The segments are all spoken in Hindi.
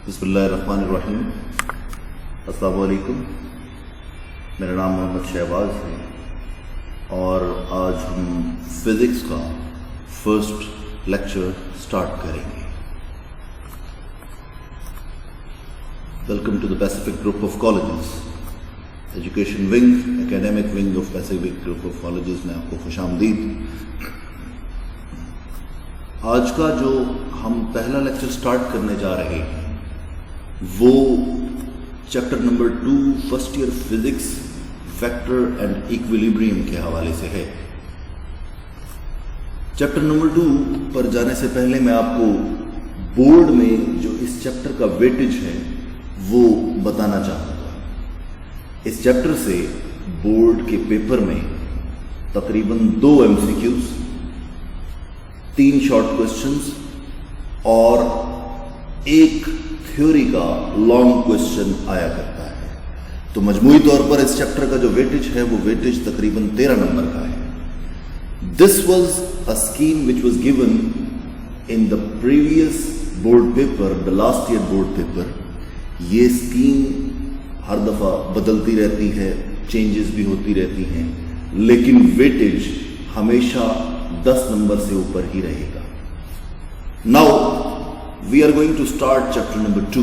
बिस्मिल्लाहिर्रहमानिर्रहीम। अस्सलामु अलैकुम। मेरा नाम मोहम्मद शहबाज है और आज हम फिज़िक्स का फर्स्ट लेक्चर स्टार्ट करेंगे। Welcome to the Pacific group of colleges, education wing, academic wing of Pacific group of colleges में आपको खुशामदीद। आज का जो हम पहला लेक्चर स्टार्ट करने जा रहे हैं वो chapter number 2 first year physics vector and equilibrium के हवाले से है। चैप्टर नंबर 2 पर जाने से पहले मैं आपको बोर्ड में जो इस चैप्टर का वेटेज है वो बताना चाहूँगा। इस चैप्टर से बोर्ड के पेपर में तकरीबन 2 MCQs, 3 शॉर्ट क्वेश्चंस और एक थ्योरी का लॉन्ग क्वेश्चन आया करता है। तो मजमूई तौर पर इस चैप्टर का जो वेटेज है वो वेटेज तकरीबन 13 नंबर का है। This was a scheme which was given in the previous board paper, the last year board paper. ये स्कीम हर दफा बदलती रहती है, चेंजेस भी होती रहती हैं, लेकिन वेटेज हमेशा 10 नंबर से ऊपर ही रहेगा। Now we are going to start chapter number 2,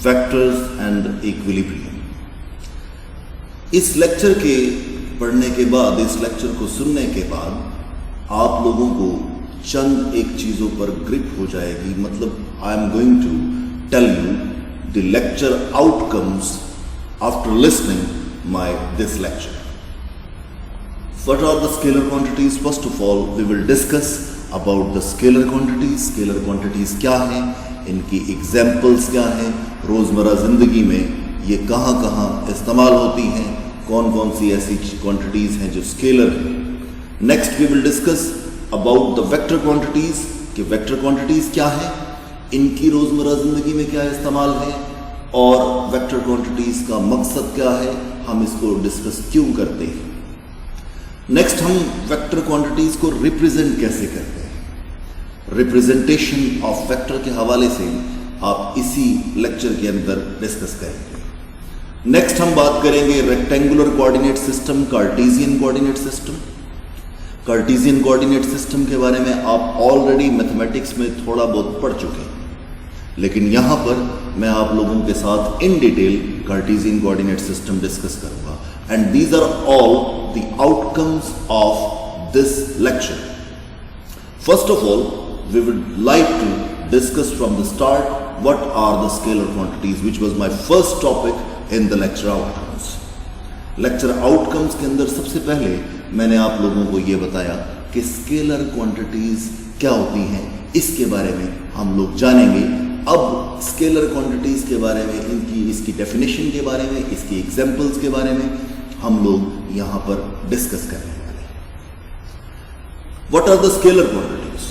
vectors and equilibrium. इस लेक्चर के पढ़ने के बाद, इस लेक्चर को सुनने के बाद आप लोगों को चंद एक चीजों पर ग्रिप हो जाएगी। मतलब I am going to tell you the lecture outcomes after listening my this lecture. What are the scalar quantities? First of all, we will discuss about the scalar quantities. Scalar quantities क्या हैं, इनकी एग्जाम्पल्स क्या हैं, रोज़मर्रा ज़िंदगी में ये कहाँ कहाँ इस्तेमाल होती हैं, कौन कौन सी ऐसी क्वांटिटीज़ हैं जो स्केलर हैं। Next we will discuss about the vector quantities कि वेक्टर क्वांटिटीज़ क्या हैं, इनकी रोज़मर्रा ज़िंदगी में क्या इस्तेमाल है और वेक्टर क्वांटिटीज़ का मकसद क्या है, हम इसको डिस्कस क्यों करते हैं। नेक्स्ट हम वेक्टर क्वांटिटीज को रिप्रेजेंट कैसे करते हैं, रिप्रेजेंटेशन ऑफ वेक्टर के हवाले से आप इसी लेक्चर के अंदर डिस्कस करेंगे। नेक्स्ट हम बात करेंगे rectangular coordinate system, Cartesian coordinate system. Cartesian coordinate system के बारे में आप ऑलरेडी मैथमेटिक्स में थोड़ा बहुत पढ़ चुके हैं, लेकिन यहां पर मैं आप लोगों के साथ in detail Cartesian coordinate system discuss करूंगा। And these are all the outcomes of this lecture. First of all, we would like to discuss from the start what are the scalar quantities, which was my first topic in the lecture outcomes. Lecture outcomes के अंदर सबसे पहले मैंने आप लोगों को ये बताया कि scalar quantities क्या होती हैं, इसके बारे में हम लोग जानेंगे। अब स्केलर क्वांटिटीज के बारे में, इसकी डेफिनेशन के बारे में, इसकी एग्जांपल्स के बारे में हम लोग यहां पर डिस्कस करने वाले हैं। What are the scalar quantities?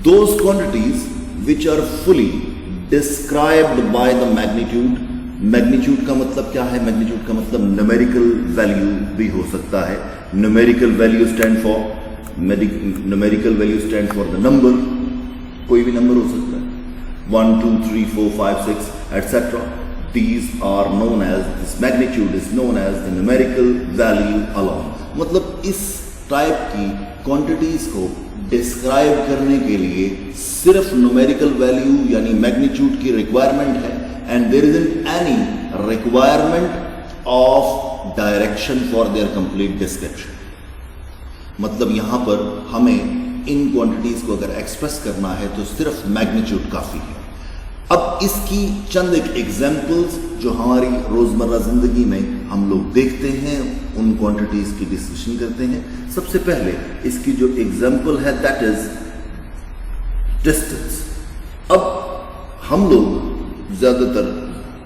Those quantities which are fully described by the magnitude. Magnitude का मतलब क्या है? मैग्नीट्यूड का मतलब न्यूमेरिकल वैल्यू भी हो सकता है। Numerical value stand for the number, कोई भी नंबर हो सकता है, 1 2 3 4 5 6 etc. These are known as, this magnitude is known as the numerical value alone. मतलब इस टाइप की क्वांटिटीज को डिस्क्राइब करने के लिए सिर्फ न्यूमेरिकल वैल्यू यानी मैग्नीट्यूड की रिक्वायरमेंट है, and there isn't any requirement of direction for their complete description. मतलब यहां पर हमें इन क्वांटिटीज को अगर एक्सप्रेस करना है तो सिर्फ मैग्नीट्यूड काफी है। अब इसकी चंद एक एग्जाम्पल्स जो हमारी रोजमर्रा जिंदगी में हम लोग देखते हैं, उन क्वांटिटीज की डिस्कशन करते हैं। सबसे पहले इसकी जो एग्जाम्पल है दैट इज डिस्टेंस। अब हम लोग ज्यादातर,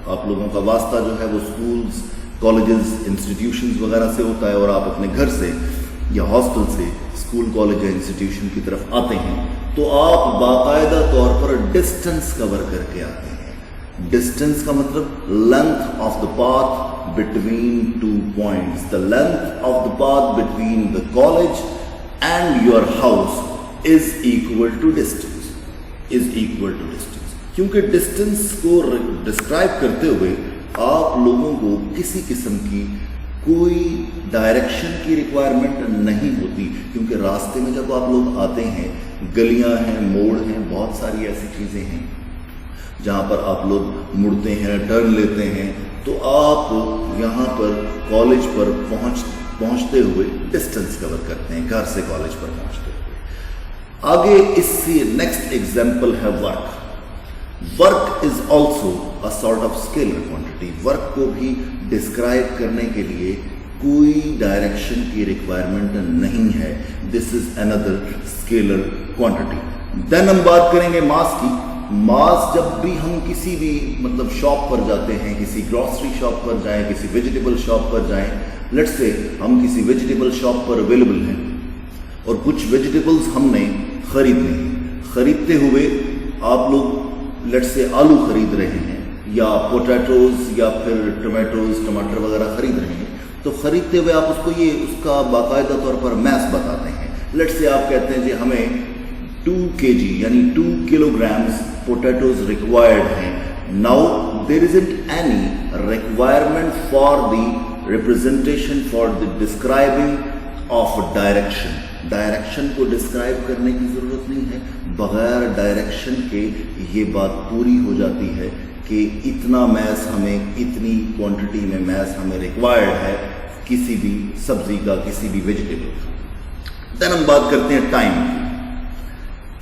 आप लोगों का वास्ता जो है वो स्कूल्स, कॉलेजेस, इंस्टीट्यूशंस वगैरह से होता है, और आप अपने घर से या हॉस्टल से स्कूल, कॉलेज या इंस्टीट्यूशन की तरफ आते हैं तो आप बाकायदा तौर पर डिस्टेंस कवर करके आते हैं। डिस्टेंस का मतलब length of the path between 2 points. The length of the path between the college and your house is equal to distance, is equal to distance. क्योंकि डिस्टेंस को डिस्क्राइब करते हुए आप लोगों को किसी किस्म की कोई डायरेक्शन की रिक्वायरमेंट नहीं होती, क्योंकि रास्ते में जब आप लोग आते हैं, गलियां हैं, मोड़ हैं, बहुत सारी ऐसी चीज़ें हैं जहां पर आप लोग मुड़ते हैं, टर्न लेते हैं, तो आप यहाँ पर कॉलेज पर पहुँचते हुए डिस्टेंस कवर करते हैं, घर से कॉलेज पर पहुँचते हुए। आगे इससे नेक्स्ट एग्जाम्पल है work. Work is also a sort of scalar quantity. Work को भी डिस्क्राइब करने के लिए कोई डायरेक्शन की रिक्वायरमेंट नहीं है। This is another scalar quantity. Then हम बात करेंगे मास की। मास जब भी हम किसी भी मतलब शॉप पर जाते हैं, किसी ग्रॉसरी शॉप पर जाएं, किसी वेजिटेबल शॉप पर जाएं, लेट्स से हम किसी वेजिटेबल शॉप पर अवेलेबल हैं और कुछ वेजिटेबल्स हमने खरीदने हैं। खरीदते हुए आप लोग लेट्स से आलू खरीद रहे हैं या पोटैटोज या फिर टमाटोज, टमाटर वगैरह खरीद रहे हैं, तो खरीदते हुए आप उसका बाकायदा तौर पर मैस बताते हैं। लेट्स से आप कहते हैं जी हमें 2 kg यानी 2 kilograms पोटैटोज रिक्वायर्ड हैं। Now there isn't any requirement for the representation for the describing of direction. Direction को डिस्क्राइब करने की जरूरत नहीं है। बगैर डायरेक्शन के ये बात पूरी हो जाती है कि इतना मैस हमें, इतनी क्वांटिटी में मैस हमें रिक्वायर्ड है किसी भी सब्जी का, किसी भी वेजिटेबल का। देन हम बात करते हैं टाइम की।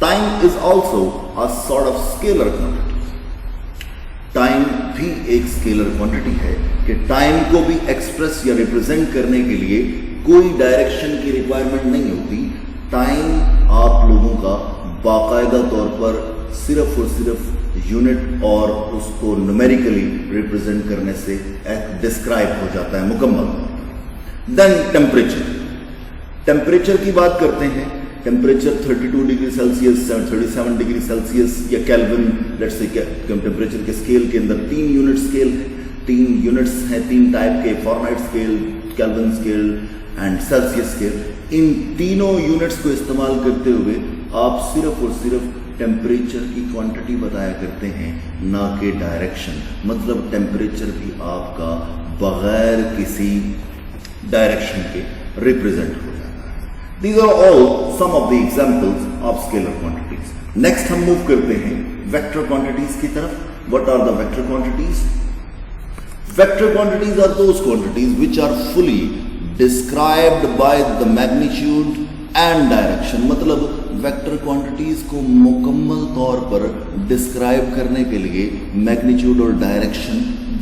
Time is also a sort of scalar quantity. Time भी एक स्केलर क्वांटिटी है कि टाइम को भी एक्सप्रेस या रिप्रेजेंट करने के लिए कोई डायरेक्शन की रिक्वायरमेंट नहीं होती। टाइम आप लोगों का बाकायदा तौर पर सिर्फ और सिर्फ यूनिट और उसको न्यूमेरिकली रिप्रेजेंट करने से डिस्क्राइब हो जाता है मुकम्मल। Then temperature. टेम्परेचर की बात करते हैं। Temperature 32 degree Celsius, 37 degree Celsius या केल्विन, लेट्स से टेम्परेचर के स्केल के अंदर 3 यूनिट स्केल है। 3 यूनिट्स हैं, 3 टाइप के, Fahrenheit scale, Kelvin scale and Celsius scale. इन तीनों यूनिट्स को इस्तेमाल करते हुए आप सिर्फ और सिर्फ टेम्परेचर की क्वांटिटी बताया करते हैं, ना कि डायरेक्शन। मतलब टेम्परेचर भी आपका बगैर किसी डायरेक्शन के रिप्रेजेंट हो जाता है। These are all some of the examples of scalar quantities. Next हम मूव करते हैं वेक्टर क्वांटिटीज की तरफ। What are the vector quantities? Vector quantities are those quantities which are fully described by the magnitude and direction। मतलब वेक्टर क्वांटिटीज को मुकम्मल तौर पर डिस्क्राइब करने के लिए मैग्नीट्यूड और डायरेक्शन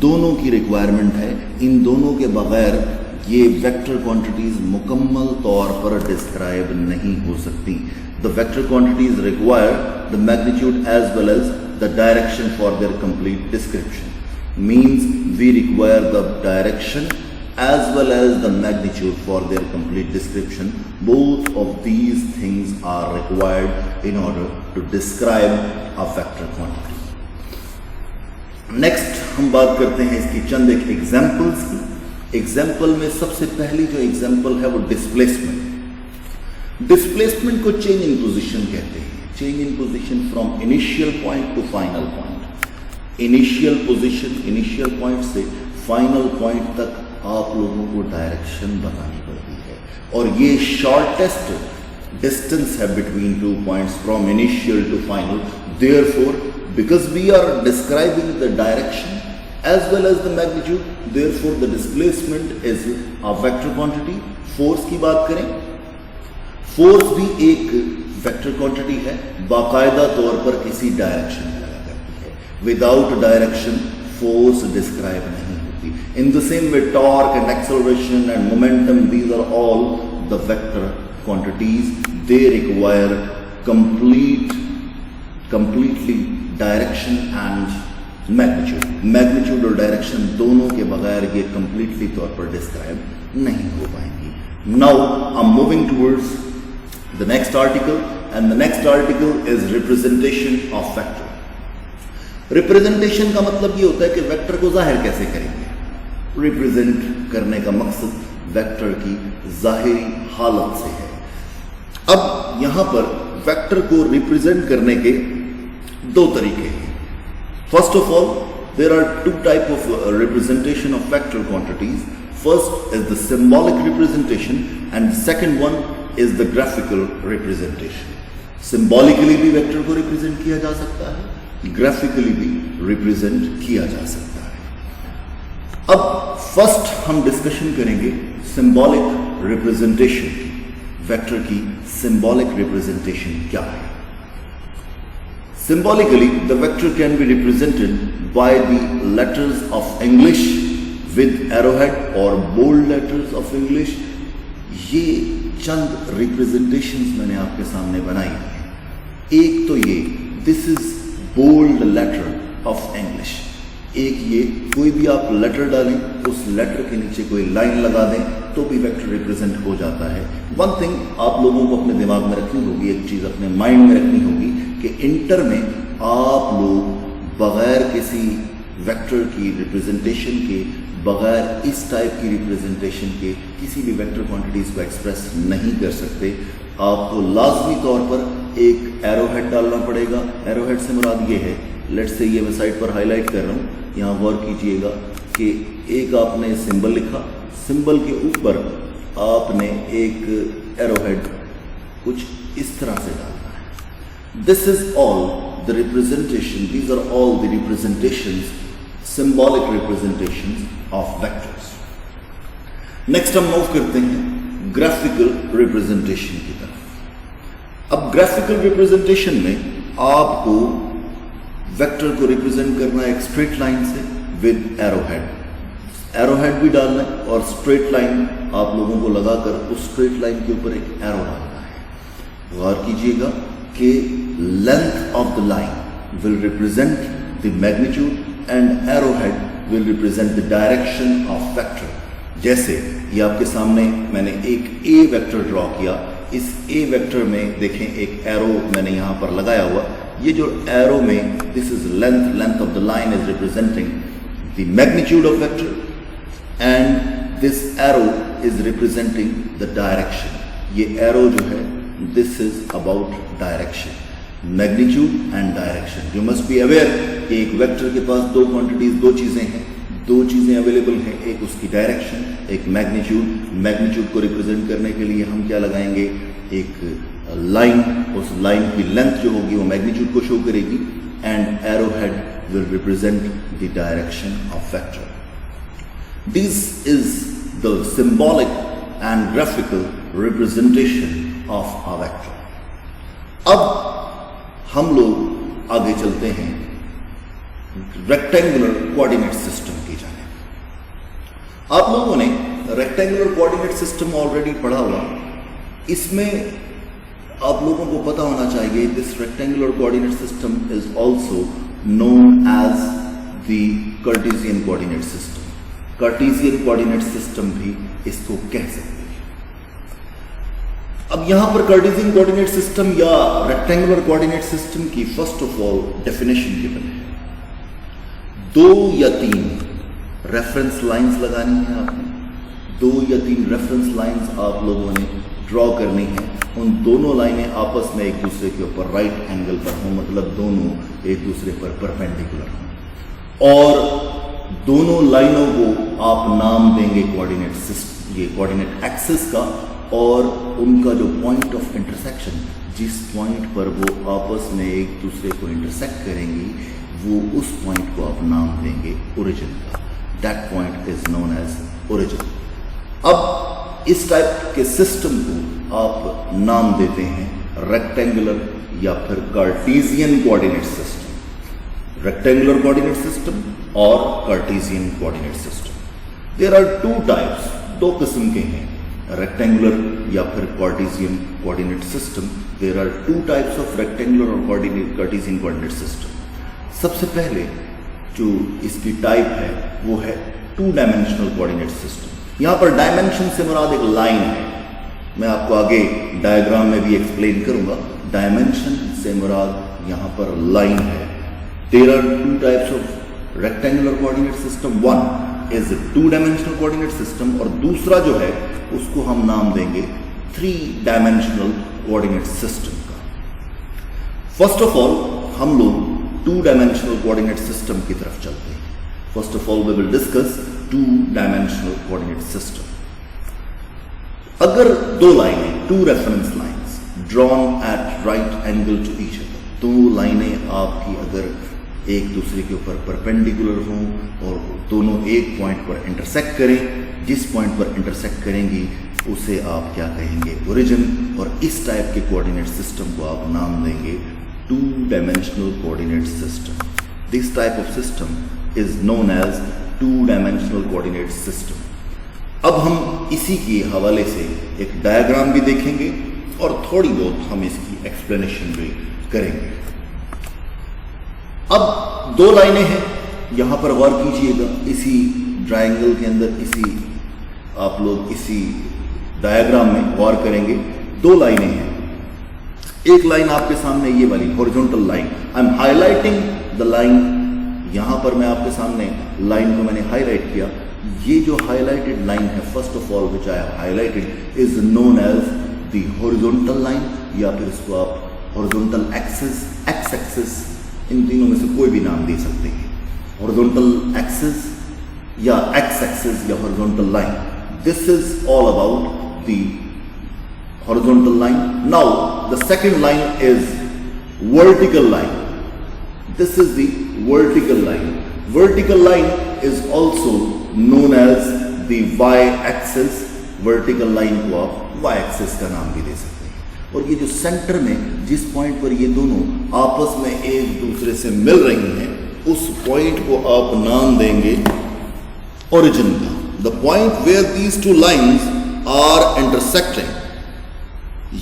दोनों की रिक्वायरमेंट है। इन दोनों के बगैर ये वेक्टर क्वांटिटीज मुकम्मल तौर पर डिस्क्राइब नहीं हो सकती। The vector quantities require the magnitude as well as the direction for their complete description. Means we require the direction as well as the magnitude for their complete description. Both of these things are required in order to describe a vector quantity. Next हम बात करते हैं इसकी चंद एक एग्जाम्पल्स की। एग्जाम्पल में सबसे पहली जो एग्जाम्पल है वो डिस्प्लेसमेंट। डिस्प्लेसमेंट को चेंज इन पोजिशन कहते हैं। Change in position from initial point two final point. Initial position, initial point से फाइनल पॉइंट तक आप लोगों को डायरेक्शन बतानी पड़ती है और ये शॉर्टेस्ट डिस्टेंस है between 2 points from initial to final. Therefore because we are describing the direction as well as the magnitude, therefore the displacement is a vector quantity. Force की बात करें, फोर्स भी एक वेक्टर क्वांटिटी है, बाकायदा तौर पर किसी डायरेक्शन में लगा करती है। विदाउट डायरेक्शन फोर्स डिस्क्राइब नहीं होती। In the same way, torque and acceleration and momentum, these are all the vector quantities. They require completely direction and magnitude. Magnitude और direction दोनों के बगैर ये completely तौर पर describe नहीं हो पाएंगी। Now I'm moving towards the next article, and the next article is representation of vector. Representation का मतलब ये होता है कि वेक्टर को जाहिर कैसे करेंगे। रिप्रेजेंट करने का मकसद वेक्टर की जाहिरी हालत से है। अब यहां पर वेक्टर को रिप्रेजेंट करने के 2 तरीके हैं। First of all, there are two types of representation of vector quantities. First is the symbolic representation and the second one is the graphical representation. Symbolically भी वेक्टर को रिप्रेजेंट किया जा सकता है, ग्राफिकली भी रिप्रेजेंट किया जा सकता है। अब फर्स्ट हम डिस्कशन करेंगे सिंबॉलिक रिप्रेजेंटेशन की। वेक्टर की सिंबॉलिक रिप्रेजेंटेशन क्या है? Symbolically, the vector can be represented by the letters of English with arrowhead or bold letters of English. ये चंद representations मैंने आपके सामने बनाई हैं। एक तो ये this is bold letter of English। एक ये कोई भी आप लेटर डालें, उस लेटर के नीचे कोई लाइन लगा दें तो भी वेक्टर रिप्रेजेंट हो जाता है। वन थिंग आप लोगों को अपने दिमाग में रखनी होगी, एक चीज अपने माइंड में रखनी होगी कि इंटर में आप लोग बगैर किसी वेक्टर की रिप्रेजेंटेशन के, बगैर इस टाइप की रिप्रेजेंटेशन के किसी भी वेक्टर क्वांटिटीज को एक्सप्रेस नहीं कर सकते। आपको लाजमी तौर पर एक एरोहेड डालना पड़ेगा। एरोहेड से मुराद ये है, लेट्स से ये मैं साइड पर हाईलाइट कर रहा हूँ, यहाँ गौर कीजिएगा कि एक आपने सिंबल लिखा, सिंबल के ऊपर आपने एक एरोहेड कुछ इस तरह से डालना है। This is all the representation, these are all the representations, symbolic representations of vectors. Next हम मूव करते हैं ग्राफिकल रिप्रेजेंटेशन की तरफ। अब ग्राफिकल रिप्रेजेंटेशन में आपको वेक्टर को रिप्रेजेंट करना है एक स्ट्रेट लाइन से विद एरोहेड। एरोहेड भी डालना है और स्ट्रेट लाइन आप लोगों को लगाकर उस स्ट्रेट लाइन के ऊपर एक एरो डालना है। गौर कीजिएगा कि length of the line will represent the magnitude and arrowhead will represent the direction of vector। जैसे ये आपके सामने मैंने एक A वेक्टर ड्रॉ किया, इस A वेक्टर में देखें एक एरो मैंने यहाँ पर लगाया हुआ। ये जो एरो में this is length of the line is representing the magnitude of vector and this arrow is representing the direction. ये एरो जो है this is about direction, magnitude and direction. You must be aware कि एक वेक्टर के पास दो क्वांटिटीज, दो चीजें हैं, दो चीजें अवेलेबल हैं, एक उसकी डायरेक्शन, एक मैग्नीट्यूड। मैग्नीट्यूड को रिप्रेजेंट करने के लिए हम क्या लगाएंगे? एक लाइन, उस लाइन की लेंथ जो होगी वो मैग्नीट्यूड को शो करेगी and arrowhead will represent the direction of vector. This is the symbolic and graphical representation of a vector. अब हम लोग आगे चलते हैं रेक्टेंगुलर कोऑर्डिनेट सिस्टम की जाने। आप लोगों ने रेक्टेंगुलर कोऑर्डिनेट सिस्टम ऑलरेडी पढ़ा हुआ, इसमें आप लोगों को पता होना चाहिए this rectangular coordinate system is also known as the Cartesian coordinate system. Cartesian coordinate system भी इसको कह सकते हैं। अब यहां पर कार्टेशियन कोऑर्डिनेट सिस्टम या रेक्टेंगुलर कोऑर्डिनेट सिस्टम की first of all definition given है। 2 या 3 रेफरेंस लाइंस लगानी है आपने, 2 या 3 रेफरेंस लाइंस आप लोगों ने ड्रॉ करनी है। उन दोनों लाइनें आपस में एक दूसरे के ऊपर राइट एंगल पर हों, मतलब दोनों एक दूसरे पर परपेंडिकुलर हों, और दोनों लाइनों को आप नाम देंगे कोऑर्डिनेट सिस्टम, ये कोऑर्डिनेट एक्सिस का, और उनका जो पॉइंट ऑफ इंटरसेक्शन, जिस पॉइंट पर वो आपस में एक दूसरे को इंटरसेक्ट करेंगी, वो उस पॉइंट को आप नाम देंगे ओरिजिन का। That point is known as origin. अब इस टाइप के सिस्टम को आप नाम देते हैं रेक्टेंगुलर या फिर Cartesian coordinate system. Rectangular coordinate system और Cartesian coordinate system. There are 2 types, 2 किस्म के हैं रेक्टेंगुलर या फिर Cartesian coordinate system. There are 2 types of rectangular और कार्टेशियन कोऑर्डिनेट सिस्टम। सबसे पहले जो इसकी टाइप है वो है 2 डायमेंशनल कोऑर्डिनेट सिस्टम। यहां पर डायमेंशन से मुराद एक लाइन है, मैं आपको आगे डायग्राम में भी एक्सप्लेन करूंगा। डायमेंशन से मुराद यहां पर लाइन है। There are 2 types of rectangular coordinate system. 1 is 2 dimensional coordinate system और दूसरा जो है उसको हम नाम देंगे 3 डायमेंशनल कोऑर्डिनेट सिस्टम का। फर्स्ट ऑफ ऑल हम लोग टू डायमेंशनल कोऑर्डिनेट सिस्टम की तरफ चलते हैं। First of all we will discuss two dimensional coordinate system. अगर दो लाइनें, two reference lines drawn at right angle to each other, दो लाइनें आपकी अगर एक दूसरे के ऊपर परपेंडिकुलर हों और दोनों एक पॉइंट पर इंटरसेक्ट करें, जिस पॉइंट पर इंटरसेक्ट करेंगी उसे आप क्या कहेंगे, ओरिजिन, और इस टाइप के कोऑर्डिनेट सिस्टम को आप नाम देंगे two dimensional coordinate system. This type of system is known as two dimensional coordinate system. अब हम इसी के हवाले से एक डायग्राम भी देखेंगे और थोड़ी बहुत हम इसकी एक्सप्लेनेशन भी करेंगे। अब दो लाइनें हैं, यहां पर गौर कीजिएगा, इसी ट्रायंगल के अंदर, इसी आप लोग इसी डायग्राम में गौर करेंगे, दो लाइनें हैं। एक लाइन आपके सामने ये वाली horizontal line, I am highlighting the line, यहां पर मैं आपके सामने लाइन को मैंने हाईलाइट किया। ये जो हाईलाइटेड लाइन है, first of all which I have highlighted is known as the horizontal line, या फिर इसको आप हॉरिजॉन्टल एक्सिस, एक्स एक्सिस, इन तीनों में से कोई भी नाम दे सकते हैं, हॉरिजॉन्टल एक्सिस या एक्स एक्सिस या horizontal line. This is all about the horizontal line. Now the second line is vertical line, this is the vertical line. Vertical line is also known as the Y axis, vertical line को आप वाई एक्सिस का नाम भी दे सकते हैं। और ये जो सेंटर में जिस पॉइंट पर ये दोनों आपस में एक दूसरे से मिल रही हैं, उस पॉइंट को आप नाम देंगे ओरिजिन का। The point where these two lines are intersecting,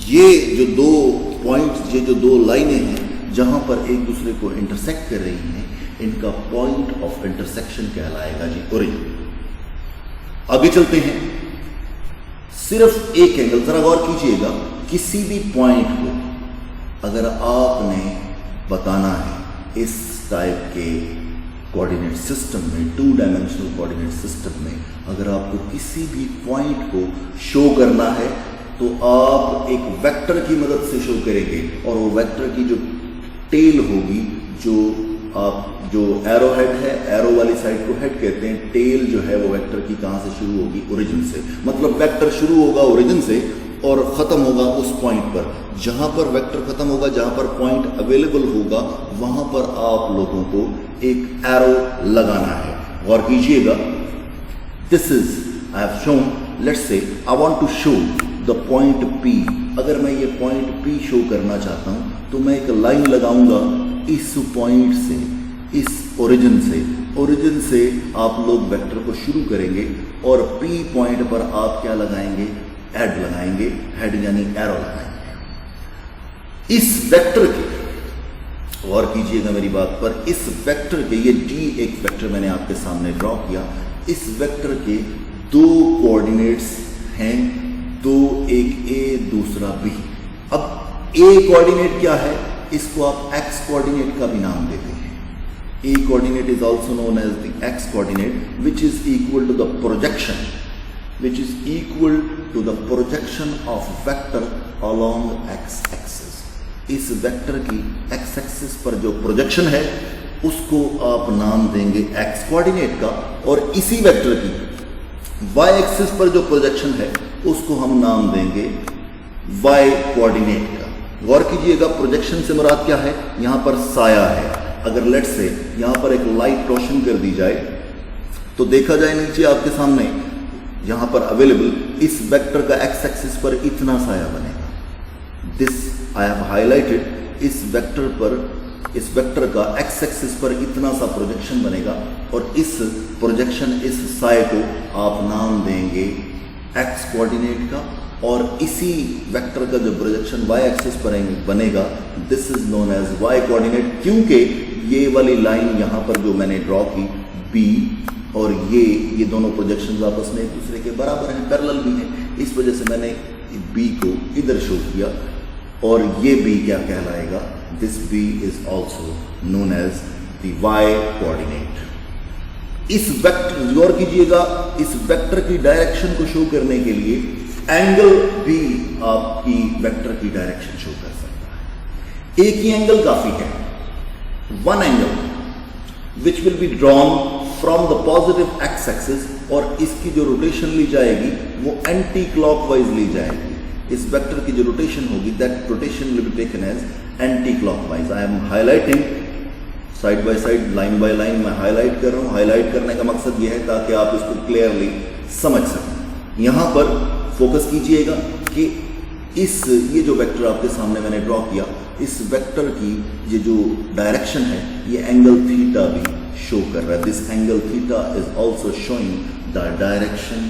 ये जो दो पॉइंट्स, ये जो दो लाइनें हैं जहां पर एक दूसरे को इंटरसेक्ट कर रही हैं, इनका पॉइंट ऑफ इंटरसेक्शन कहलाएगा जी ओरिजिन। आगे चलते हैं, सिर्फ एक एंगल, जरा गौर कीजिएगा, किसी भी पॉइंट को अगर आपने बताना है इस टाइप के कोऑर्डिनेट सिस्टम में, टू डायमेंशनल कोऑर्डिनेट सिस्टम में, अगर आपको किसी भी पॉइंट को शो करना है तो आप एक वेक्टर की मदद से शो करेंगे, और वो वेक्टर की जो टेल होगी, जो एरो हेड है, एरो वाली साइड को हेड कहते हैं, टेल जो है वो वेक्टर की कहां से शुरू होगी, ओरिजिन से। मतलब वेक्टर शुरू होगा ओरिजिन से और खत्म होगा उस पॉइंट पर, जहां पर वेक्टर खत्म होगा, जहां पर पॉइंट अवेलेबल होगा, वहां पर आप लोगों को एक एरो लगाना है। गौर कीजिएगा, this is I have shown, let's say I want to show the point P। अगर मैं ये पॉइंट P शो करना चाहता हूं तो मैं एक लाइन लगाऊंगा इस पॉइंट से, इस ओरिजिन से आप लोग वेक्टर को शुरू करेंगे और P पॉइंट पर आप क्या लगाएंगे, हेड लगाएंगे, हेड यानी एरो लगाएंगे। इस वेक्टर के, गौर कीजिएगा मेरी बात पर, इस वेक्टर के, ये D एक वेक्टर मैंने आपके सामने ड्रॉ किया, इस वेक्टर के दो कोऑर्डिनेट्स हैं, दो, एक A दूसरा B। अब A कोऑर्डिनेट क्या है, इसको आप X कोऑर्डिनेट का भी नाम देते हैं। A coordinate is also known as the X coordinate, which is equal to the projection, which is equal to the projection of vector along X axis। इस वेक्टर की X axis पर जो प्रोजेक्शन है उसको आप नाम देंगे X कोऑर्डिनेट का, और इसी वेक्टर की Y एक्सिस पर जो प्रोजेक्शन है उसको हम नाम देंगे Y कोऑर्डिनेट का। गौर कीजिएगा, प्रोजेक्शन से मुराद क्या है, यहां पर साया है। अगर लेट्स से यहां पर एक लाइट रोशन कर दी जाए तो देखा जाए नीचे आपके सामने यहां पर अवेलेबल इस वेक्टर का एक्स एक्सिस पर इतना साया बनेगा। दिस आई हैव हाईलाइटेड, इस वेक्टर पर, इस वेक्टर का एक्स एक्सिस पर इतना सा प्रोजेक्शन बनेगा, और इस प्रोजेक्शन, इस साए को आप नाम देंगे एक्स कोऑर्डिनेट का, और इसी वेक्टर का जो प्रोजेक्शन y एक्सिस पर बनेगा, this is known as y coordinate, क्योंकि ये वाली लाइन यहां पर जो मैंने ड्रॉ की B, और ये दोनों प्रोजेक्शंस आपस में एक दूसरे के बराबर हैं, पैरेलल भी हैं, इस वजह से मैंने B को इधर शो किया, और ये B क्या कहलाएगा, this B is also known as the y coordinate. इस वेक्टर, गौर कीजिएगा, इस वेक्टर की डायरेक्शन को शो करने के लिए एंगल भी आपकी वेक्टर की डायरेक्शन शो कर सकता है। एक ही एंगल काफी है, one angle which will be drawn from the positive x axis, और इसकी जो रोटेशन ली जाएगी वो एंटी क्लॉकवाइज ली जाएगी. इस वेक्टर की जो रोटेशन होगी, that rotation will be taken as anti clockwise. I am highlighting side by side, line by line मैं हाईलाइट कर रहा हूँ. हाईलाइट करने का मकसद ये है ताकि आप इसको क्लियरली समझ सकें. यहाँ पर फोकस कीजिएगा कि ये जो वेक्टर आपके सामने मैंने ड्रॉ किया, इस वेक्टर की ये जो डायरेक्शन है, ये एंगल थीटा भी शो कर रहा है. This angle theta is also showing the direction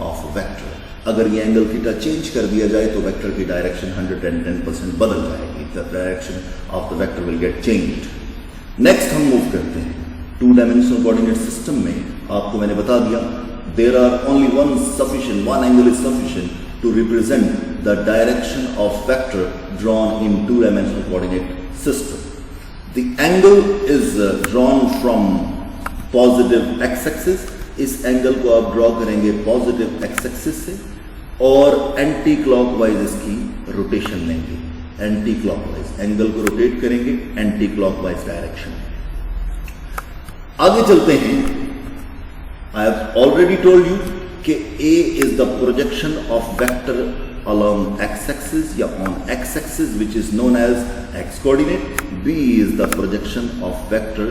of vector. अगर ये एंगल थीटा चेंज कर दिया जाए तो वेक्टर की डायरेक्शन 110% बदल जाएगी. The direction of the vector will get changed. Next हम मूव करते हैं 2 डायमेंशनल कोऑर्डिनेट सिस्टम में. आपको मैंने बता दिया there are only one angle is sufficient to represent the direction of vector drawn in 2-dimensional coordinate system. The angle is drawn from positive x-axis. इस एंगल को आप ड्रॉ करेंगे पॉजिटिव x-axis से और एंटी क्लॉकवाइज इसकी रोटेशन लेंगे. एंटी क्लॉकवाइज एंगल को रोटेट करेंगे एंटी क्लॉकवाइज डायरेक्शन में. आगे चलते हैं. I have already told you कि A is the projection of vector along x-axis या on x-axis which is known as x-coordinate. B is the projection of vector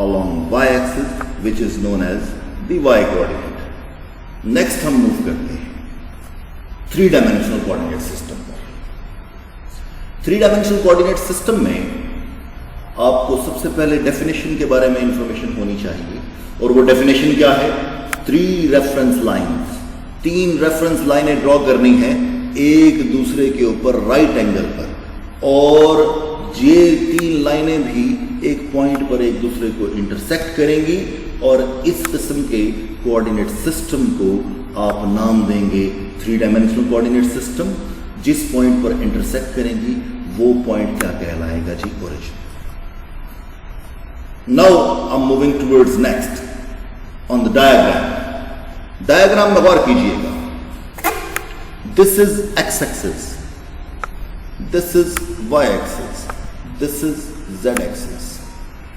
along y-axis which is known as the y-coordinate. Next हम मूव करते हैं 3-dimensional coordinate system पर. 3-dimensional coordinate system में आपको सबसे पहले डेफिनेशन के बारे में इंफॉर्मेशन होनी चाहिए, और वो डेफिनेशन क्या है? 3 रेफरेंस लाइन्स, 3 रेफरेंस लाइनें ड्रॉ करनी है एक दूसरे के ऊपर राइट एंगल पर, और ये 3 लाइनें भी एक पॉइंट पर एक दूसरे को इंटरसेक्ट करेंगी, और इस किस्म के कोऑर्डिनेट सिस्टम को आप नाम देंगे 3-डायमेंशनल कोऑर्डिनेट सिस्टम. जिस पॉइंट पर इंटरसेक्ट करेंगी वो पॉइंट क्या कहलाएगा जी? Origin. Now I am moving towards next on the diagram. Diagram में गौर कीजिएगा. This is X axis, this is Y axis, this is Z axis.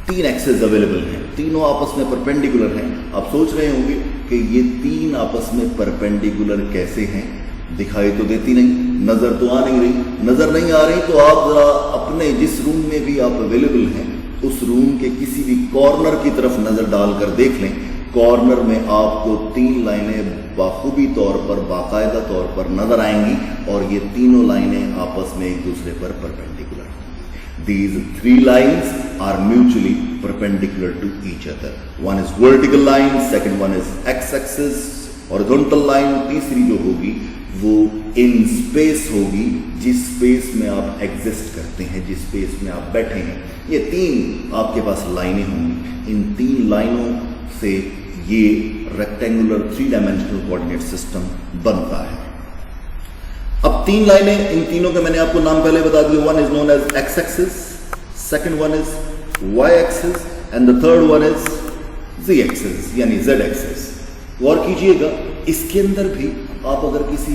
3 axes available हैं, तीनों आपस में परपेंडिकुलर हैं. आप सोच रहे होंगे कि ये 3 आपस में परपेंडिकुलर कैसे हैं? दिखाई तो देती नहीं, नजर तो आ नहीं रही. नजर नहीं आ रही तो आप जरा अपने जिस रूम में भी आप अवेलेबल हैं उस रूम के किसी भी कॉर्नर की तरफ नजर डालकर देख लें. कॉर्नर में आपको 3 लाइनें बाखूबी तौर पर, बाकायदा तौर पर नजर आएंगी, और ये तीनों लाइनें आपस में एक दूसरे पर perpendicular. These 3 lines are mutually perpendicular to each other. One is vertical line, second one is x-axis, horizontal line, तीसरी जो होगी वो in space होगी, जिस स्पेस में आप एग्जिस्ट करते हैं, जिस स्पेस में आप बैठे हैं. ये 3 आपके पास लाइनें होंगी. इन 3 लाइनों से ये रेक्टेंगुलर 3-डायमेंशनल कोऑर्डिनेट सिस्टम बनता है. अब 3 लाइनें, इन तीनों के मैंने आपको नाम पहले बता दिए. One is known as X axis, second one is Y axis, and the third one is Z axis यानी जेड एक्सिस. गौर कीजिएगा, इसके अंदर भी आप अगर किसी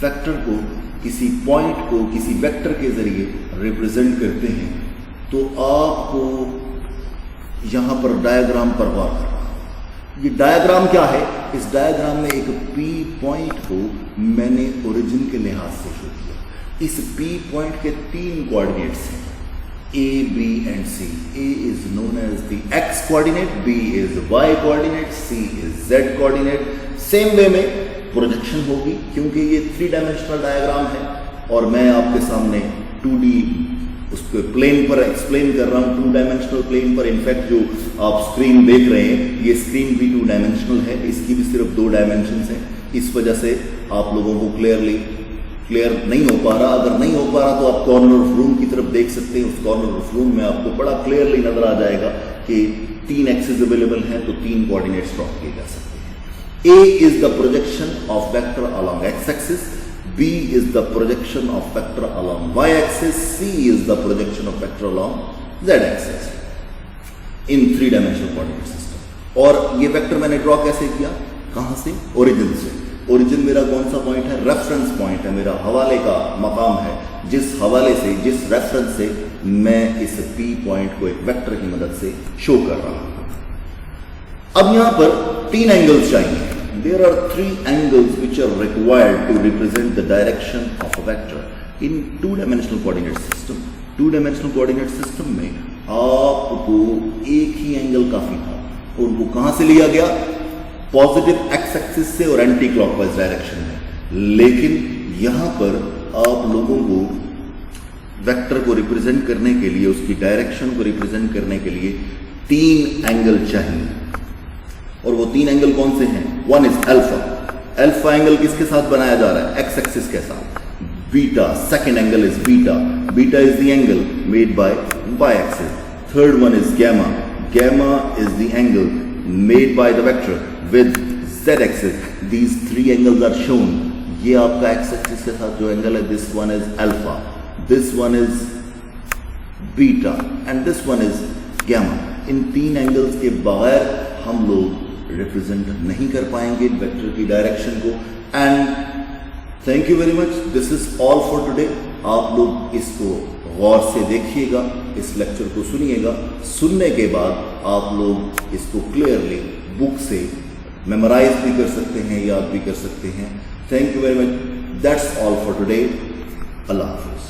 वेक्टर को, किसी पॉइंट को किसी वेक्टर के जरिए रिप्रेजेंट करते हैं तो आपको यहां पर डायग्राम पर गौर करना. ये डायग्राम क्या है? इस डायग्राम में एक P पॉइंट को मैंने ओरिजिन के लिहाज से शो किया. इस P पॉइंट के 3 कोऑर्डिनेट्स हैं, A, B and C. A is known as the x coordinate, B is y coordinate, C is z coordinate. Same way में प्रोजेक्शन होगी क्योंकि ये 3-डायमेंशनल डायग्राम है और मैं आपके सामने 2D उसके प्लेन पर एक्सप्लेन कर रहा हूँ, 2-डायमेंशनल प्लेन पर. इनफैक्ट जो आप स्क्रीन देख रहे हैं ये स्क्रीन भी 2-डायमेंशनल है, इसकी भी सिर्फ 2 डायमेंशंस हैं. इस वजह से आप लोगों को क्लियर नहीं हो पा रहा. अगर नहीं हो पा रहा तो आप कॉर्नर ऑफ रूम की तरफ देख सकते हैं. उस कॉर्नर ऑफ रूम में आपको बड़ा क्लियरली नजर आ जाएगा कि 3 एक्सिस अवेलेबल हैं तो 3 कोऑर्डिनेट्स ड्रॉ किए जा सकते हैं. A is the projection of vector along x-axis, B is the projection of vector along y-axis, C is the projection of vector along z-axis in 3-dimensional coordinate system. और ये वेक्टर मैंने ड्रॉ कैसे किया? कहां से? ओरिजिन से. ओरिजिन मेरा कौन सा पॉइंट है? रेफरेंस पॉइंट है, मेरा हवाले का मकाम है. जिस हवाले से, जिस रेफरेंस से मैं इस P पॉइंट को एक वेक्टर की मदद से शो कर रहा हूं। अब यहां पर 3 एंगल्स चाहिए। There are 3 angles which are required to represent the direction of a vector in 2-dimensional coordinate system. 2-dimensional coordinate system में आपको एक ही एंगल काफी था, और वो कहां से लिया गया? पॉजिटिव एक्स एक्सिस से और एंटी क्लॉकवाइज डायरेक्शन में। लेकिन यहां पर आप लोगों को वेक्टर को रिप्रेजेंट करने के लिए, उसकी डायरेक्शन को रिप्रेजेंट करने के लिए 3 एंगल चाहिए, और वो 3 एंगल कौन से हैं? One is alpha. Alpha angle किसके साथ बनाया जा रहा है? एक्स एक्सिस के साथ। Beta, second angle is beta. Beta is the angle made by y axis. Third one is gamma. Gamma is the angle made by the vector with z axis. These 3 angles are shown. ये आपका एक्स एक्सिस के साथ जो एंगल है, this one is alpha, this one is beta and this one is gamma. इन 3 एंगल्स के बगैर हम लोग रिप्रेजेंट नहीं कर पाएंगे वेक्टर की डायरेक्शन को। And thank you very much, this is all for today. आप लोग इसको गौर से देखिएगा, इस लेक्चर को सुनिएगा। सुनने के बाद आप लोग इसको क्लियरली बुक से मेमोराइज भी कर सकते हैं, याद भी कर सकते हैं। Thank you very much, that's all for today. Allah Hafiz.